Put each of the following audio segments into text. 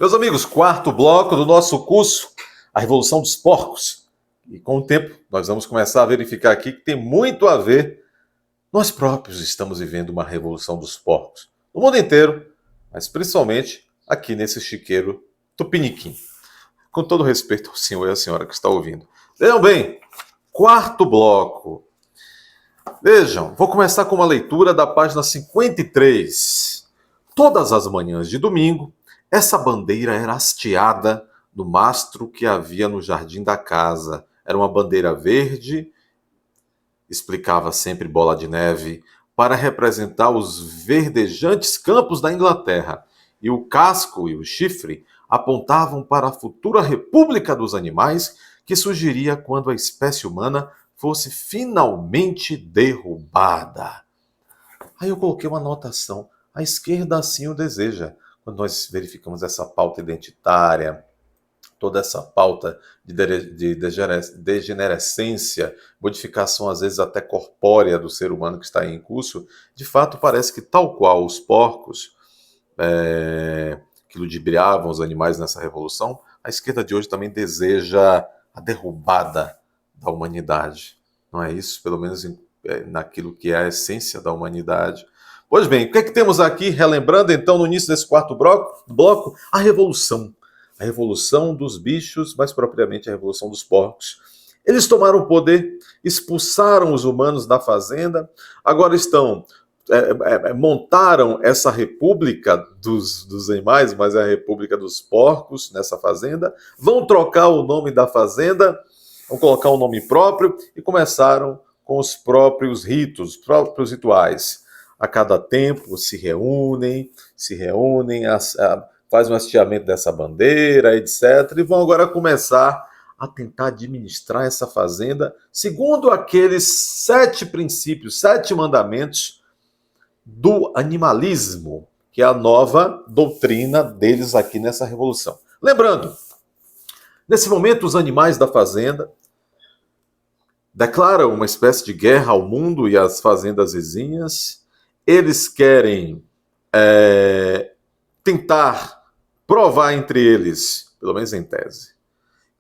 Meus amigos, quarto bloco do nosso curso, a Revolução dos Porcos. E com o tempo, nós vamos começar a verificar aqui que tem muito a ver. Nós próprios estamos vivendo uma revolução dos porcos. No mundo inteiro, mas principalmente aqui nesse chiqueiro tupiniquim. Com todo respeito ao senhor e à senhora que está ouvindo. Vejam bem, quarto bloco. Vejam, vou começar com uma leitura da página 53. Todas as manhãs de domingo, essa bandeira era hasteada no mastro que havia no jardim da casa. Era uma bandeira verde, explicava sempre Bola de Neve, para representar os verdejantes campos da Inglaterra. E o casco e o chifre apontavam para a futura república dos animais que surgiria quando a espécie humana fosse finalmente derrubada. Aí eu coloquei uma anotação. A esquerda assim o deseja. Quando nós verificamos essa pauta identitária, toda essa pauta de degenerescência, modificação às vezes até corpórea do ser humano que está aí em curso, de fato parece que tal qual os porcos que ludibriavam os animais nessa revolução, a esquerda de hoje também deseja a derrubada da humanidade. Não é isso? Pelo menos naquilo que é a essência da humanidade. Pois bem, o que é que temos aqui, relembrando então no início desse quarto bloco, a revolução. A revolução dos bichos, mais propriamente a revolução dos porcos. Eles tomaram o poder, expulsaram os humanos da fazenda, agora montaram essa república dos animais, mas é a república dos porcos nessa fazenda, vão trocar o nome da fazenda, vão colocar um nome próprio e começaram com os próprios ritos, os próprios rituais. A cada tempo se reúnem, fazem um hasteamento dessa bandeira, etc. E vão agora começar a tentar administrar essa fazenda segundo aqueles 7 princípios, 7 mandamentos do animalismo, que é a nova doutrina deles aqui nessa revolução. Lembrando, nesse momento os animais da fazenda declaram uma espécie de guerra ao mundo e às fazendas vizinhas. Eles querem tentar provar entre eles, pelo menos em tese,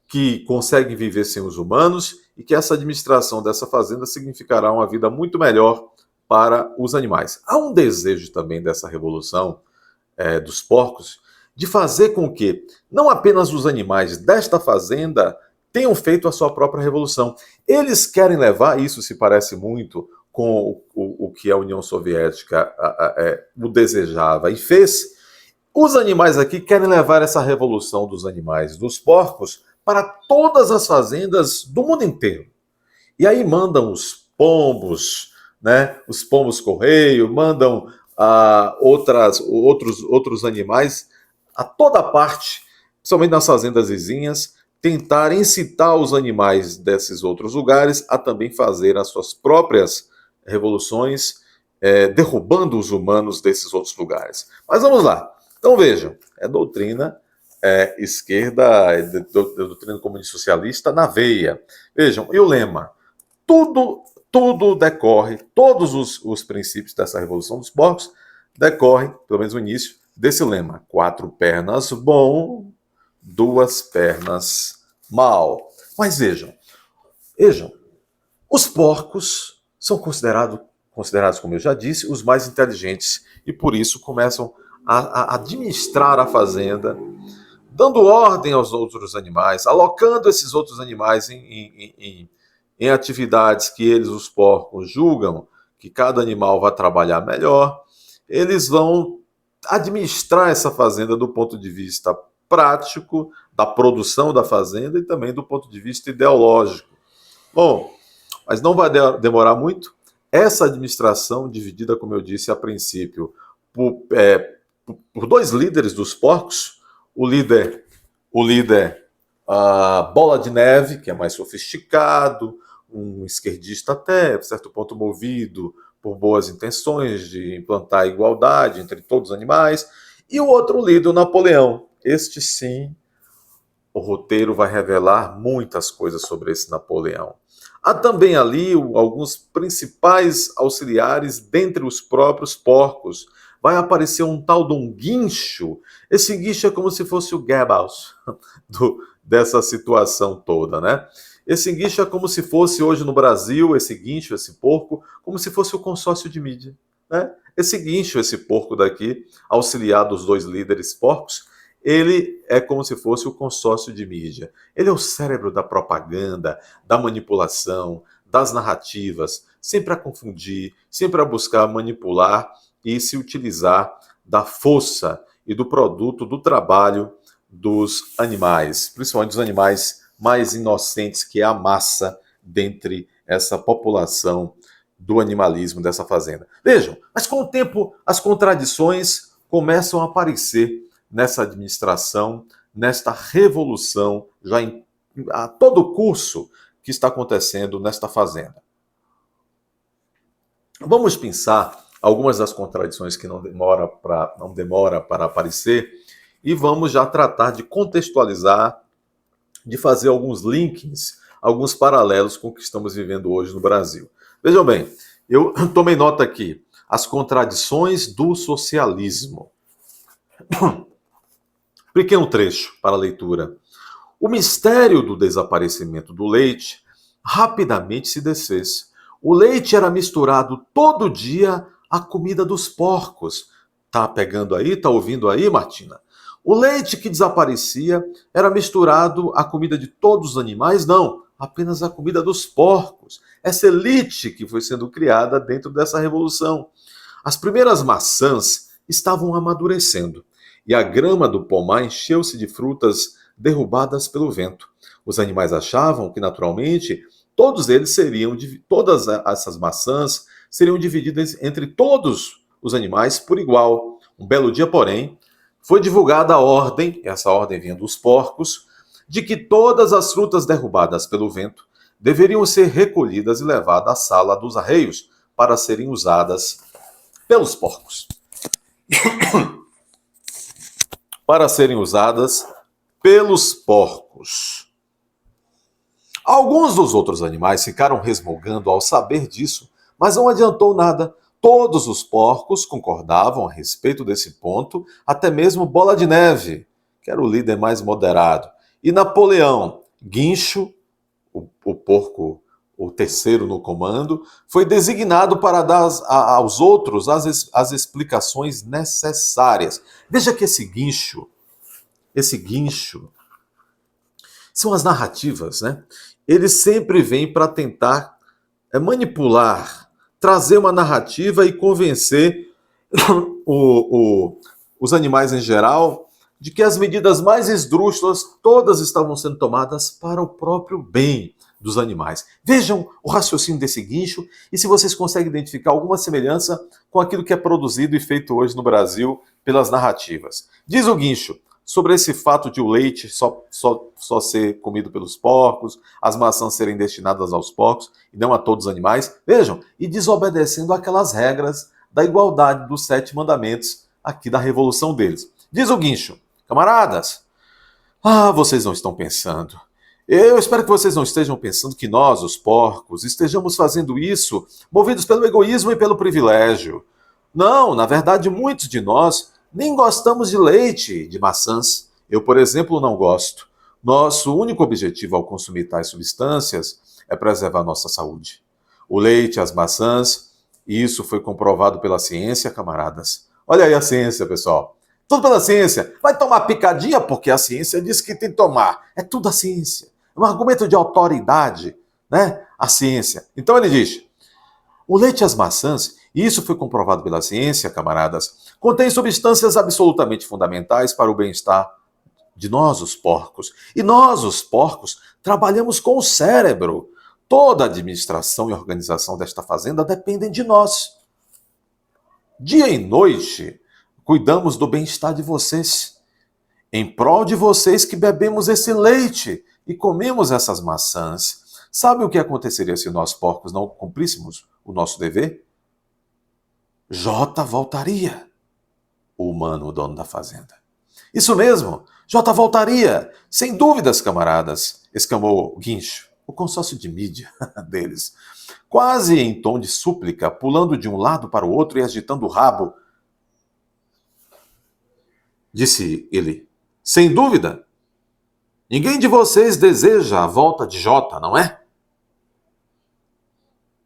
que conseguem viver sem os humanos e que essa administração dessa fazenda significará uma vida muito melhor para os animais. Há um desejo também dessa revolução dos porcos de fazer com que não apenas os animais desta fazenda tenham feito a sua própria revolução. Eles querem levar, isso se parece muito com o que a União Soviética o desejava e fez. Os animais aqui querem levar essa revolução dos animais, dos porcos, para todas as fazendas do mundo inteiro. E aí mandam os pombos, né? Os pombos correio, mandam outros animais a toda parte, principalmente nas fazendas vizinhas, tentar incitar os animais desses outros lugares a também fazer as suas próprias revoluções, derrubando os humanos desses outros lugares. Mas vamos lá. Então vejam, é doutrina esquerda, doutrina comunista socialista na veia. Vejam, e o lema? Tudo decorre, todos os princípios dessa revolução dos porcos decorrem, pelo menos o início, desse lema. 4 pernas bom, 2 pernas mal. Mas vejam, os porcos são considerados, como eu já disse, os mais inteligentes e por isso começam a administrar a fazenda, dando ordem aos outros animais, alocando esses outros animais em atividades que eles, os porcos, julgam que cada animal vai trabalhar melhor. Eles vão administrar essa fazenda do ponto de vista prático, da produção da fazenda e também do ponto de vista ideológico. Bom, mas não vai demorar muito. Essa administração, dividida, como eu disse a princípio, por 2 líderes dos porcos, o líder Bola de Neve, que é mais sofisticado, um esquerdista até, a certo ponto movido por boas intenções de implantar a igualdade entre todos os animais, e o outro líder, o Napoleão. Este sim, o roteiro vai revelar muitas coisas sobre esse Napoleão. Há também ali alguns principais auxiliares dentre os próprios porcos, vai aparecer um tal de um guincho. Esse guincho é como se fosse o Goebbels dessa situação toda, né? Esse guincho é como se fosse hoje no Brasil, esse guincho, esse porco, como se fosse o consórcio de mídia, né? Esse guincho, esse porco daqui, auxiliar dos dois líderes porcos, ele é como se fosse o consórcio de mídia. Ele é o cérebro da propaganda, da manipulação, das narrativas, sempre a confundir, sempre a buscar manipular e se utilizar da força e do produto do trabalho dos animais, principalmente dos animais mais inocentes, que é a massa dentre essa população do animalismo dessa fazenda. Vejam, mas com o tempo as contradições começam a aparecer nessa administração, nesta revolução, a todo curso que está acontecendo nesta fazenda. Vamos pensar algumas das contradições que não demora para aparecer e vamos já tratar de contextualizar, de fazer alguns links, alguns paralelos com o que estamos vivendo hoje no Brasil. Vejam bem, eu tomei nota aqui, as contradições do socialismo. Pequeno trecho para a leitura. O mistério do desaparecimento do leite rapidamente se desfez. O leite era misturado todo dia à comida dos porcos. Tá pegando aí? Tá ouvindo aí, Martina? O leite que desaparecia era misturado à comida de todos os animais? Não, apenas à comida dos porcos. Essa elite que foi sendo criada dentro dessa revolução. As primeiras maçãs estavam amadurecendo e a grama do pomar encheu-se de frutas derrubadas pelo vento. Os animais achavam que, naturalmente, todas essas maçãs seriam divididas entre todos os animais por igual. Um belo dia, porém, foi divulgada a ordem, essa ordem vinha dos porcos, de que todas as frutas derrubadas pelo vento deveriam ser recolhidas e levadas à sala dos arreios para serem usadas pelos porcos. Para serem usadas pelos porcos. Alguns dos outros animais ficaram resmungando ao saber disso, mas não adiantou nada. Todos os porcos concordavam a respeito desse ponto, até mesmo Bola de Neve, que era o líder mais moderado, e Napoleão, Guincho, o porco, o terceiro no comando, foi designado para dar aos outros as explicações necessárias. Veja que esse guincho, são as narrativas, né? Ele sempre vem para tentar manipular, trazer uma narrativa e convencer os animais em geral de que as medidas mais esdrúxulas todas estavam sendo tomadas para o próprio bem dos animais. Vejam o raciocínio desse guincho e se vocês conseguem identificar alguma semelhança com aquilo que é produzido e feito hoje no Brasil pelas narrativas. Diz o guincho sobre esse fato de o leite só ser comido pelos porcos, as maçãs serem destinadas aos porcos e não a todos os animais. Vejam, e desobedecendo aquelas regras da igualdade dos 7 mandamentos aqui da revolução deles. Diz o guincho, camaradas, vocês não estão pensando. Eu espero que vocês não estejam pensando que nós, os porcos, estejamos fazendo isso movidos pelo egoísmo e pelo privilégio. Não, na verdade, muitos de nós nem gostamos de leite, de maçãs. Eu, por exemplo, não gosto. Nosso único objetivo ao consumir tais substâncias é preservar nossa saúde. O leite, as maçãs, isso foi comprovado pela ciência, camaradas. Olha aí a ciência, pessoal. Tudo pela ciência. Vai tomar picadinha porque a ciência diz que tem que tomar. É tudo a ciência. É um argumento de autoridade, né? A ciência. Então ele diz, o leite e as maçãs, e isso foi comprovado pela ciência, camaradas, contém substâncias absolutamente fundamentais para o bem-estar de nós, os porcos. E nós, os porcos, trabalhamos com o cérebro. Toda a administração e organização desta fazenda dependem de nós. Dia e noite, cuidamos do bem-estar de vocês. Em prol de vocês que bebemos esse leite e comemos essas maçãs. Sabe o que aconteceria se nós, porcos, não cumpríssemos o nosso dever? Jota voltaria. O humano, o dono da fazenda. Isso mesmo, Jota voltaria. Sem dúvidas, camaradas, exclamou Guincho, o consórcio de mídia deles. Quase em tom de súplica, pulando de um lado para o outro e agitando o rabo. disse ele. Sem dúvida. Ninguém de vocês deseja a volta de Jota, não é?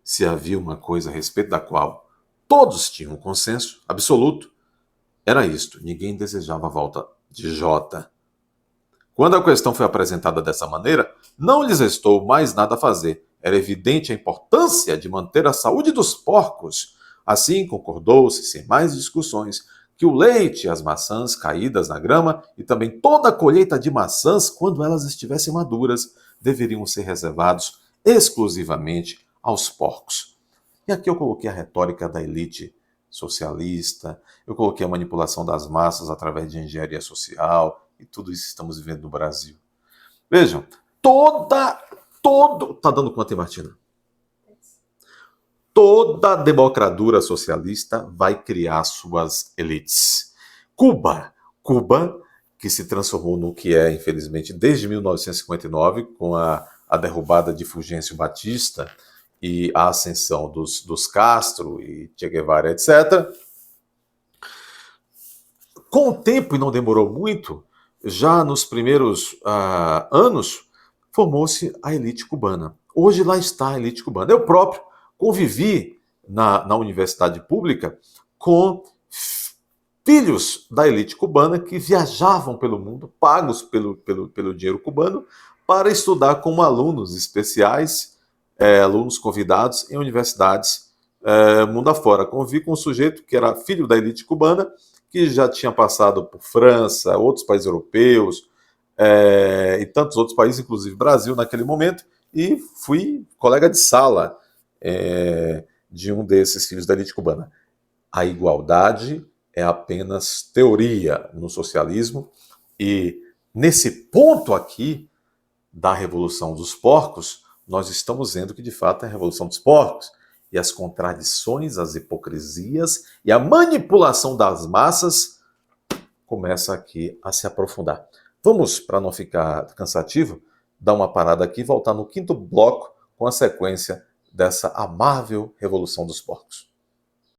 Se havia uma coisa a respeito da qual todos tinham um consenso absoluto, era isto: ninguém desejava a volta de Jota. Quando a questão foi apresentada dessa maneira, não lhes restou mais nada a fazer. Era evidente a importância de manter a saúde dos porcos. Assim, concordou-se, sem mais discussões, que o leite, as maçãs caídas na grama e também toda a colheita de maçãs, quando elas estivessem maduras, deveriam ser reservados exclusivamente aos porcos. E aqui eu coloquei a retórica da elite socialista, eu coloquei a manipulação das massas através de engenharia social, e tudo isso estamos vivendo no Brasil. Vejam, tá dando conta, hein, Martina? Toda democratura socialista vai criar suas elites. Cuba, que se transformou no que é, infelizmente, desde 1959, com a derrubada de Fulgêncio Batista e a ascensão dos Castro e Che Guevara, etc. Com o tempo, e não demorou muito, já nos primeiros anos, formou-se a elite cubana. Hoje lá está a elite cubana. Eu próprio convivi na universidade pública com filhos da elite cubana que viajavam pelo mundo, pagos pelo dinheiro cubano, para estudar como alunos especiais, alunos convidados em universidades mundo afora. Convivi com um sujeito que era filho da elite cubana, que já tinha passado por França, outros países europeus, e tantos outros países, inclusive Brasil naquele momento, e fui colega de sala de um desses filhos da elite cubana. A igualdade é apenas teoria no socialismo, e nesse ponto aqui da Revolução dos Porcos, nós estamos vendo que de fato é a Revolução dos Porcos, e as contradições, as hipocrisias e a manipulação das massas começa aqui a se aprofundar. Vamos, para não ficar cansativo, dar uma parada aqui e voltar no quinto bloco com a sequência dessa amável Revolução dos Porcos.